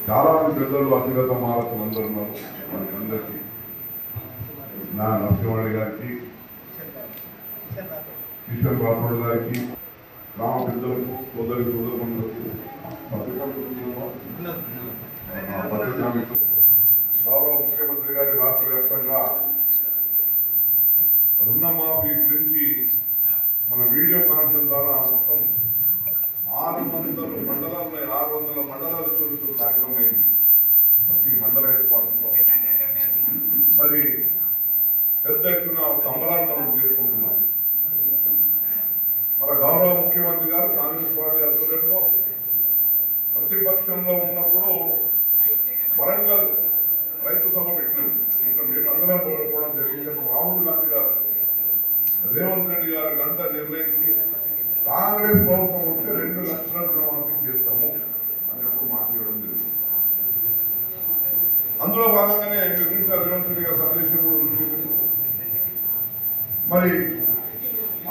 చాలా మంది పెద్దలు అతిగత మారతం అందరూ ఉన్నారు. అందరికీ నా నరసింహరెడ్డి గారికి, కిషన్ రాథోడ్ గారికి, గ్రామ పెద్దలకు, సోదరులకు, గౌరవ ముఖ్యమంత్రి గారి రాష్ట్ర వ్యాప్తంగా రుణమాఫీ గురించి మన వీడియో కాన్ఫరెన్స్ ద్వారా మొత్తం 600 మండలాలు 600 మండలాలు చూస్తూ కార్యక్రమం అయింది. ప్రతి మండల హెడ్ క్వార్టర్లో మరి పెద్ద ఎత్తున సంబరాలు మనం చేసుకుంటున్నాం. మన గౌరవ ముఖ్యమంత్రి గారు కాంగ్రెస్ పార్టీ ఆధ్వర్యంలో ప్రతిపక్షంలో ఉన్నప్పుడు వరంగల్ రైతు సభ పెట్టినాం. ఇంకా మేము అందరం కోరుకోవడం జరిగింది. రాహుల్ గాంధీ గారు, రేవంత్ రెడ్డి గారు గంట నిర్ణయించి కాంగ్రెస్ ప్రభుత్వం వస్తే 2 లక్షల రుణమాఫీ చేస్తాము అన్నప్పుడు మాట ఇవ్వడం జరిగింది. అందులో భాగంగానే రేవంత్ రెడ్డి గారు సందేశం కూడా చూసింది. మరి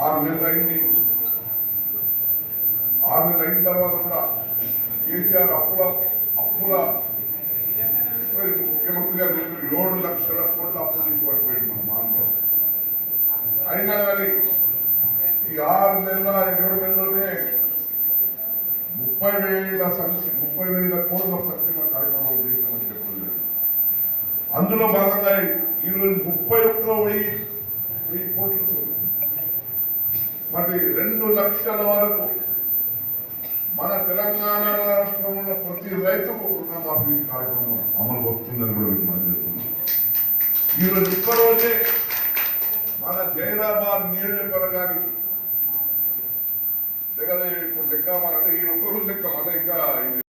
6 నెలలు అయింది. 6 నెలలు అయిన తర్వాత కూడా కేసీఆర్ అప్పుల ముఖ్యమంత్రి గారు చెప్పి 7 లక్షల కోట్ల అప్పులు తీసి పడిపోయింది మన మానవుడు. అయినా కానీ ఈ 6 నెలల 7 నెలలోనే 30,000 కోట్ల సంక్షేమ కార్యక్రమాలు చేసినామని చెప్పలేదు. అందులో భాగంగా ఈరోజు 31,000 కోట్లతో మరి 2 లక్షల వరకు మన తెలంగాణ రాష్ట్రంలో ప్రతి రైతుకు రుణమాఫీ కార్యక్రమం అమలు అవుతుందని కూడా మీకు మనం చెప్తున్నాం. ఈరోజు ఒక్కరోజే మన జైరాబాద్ నియోజకవర్గానికి దగ్గర ఇప్పుడు లెక్క మన అంటే ఈ ఒక్కరోజు లెక్క మన ఇంకా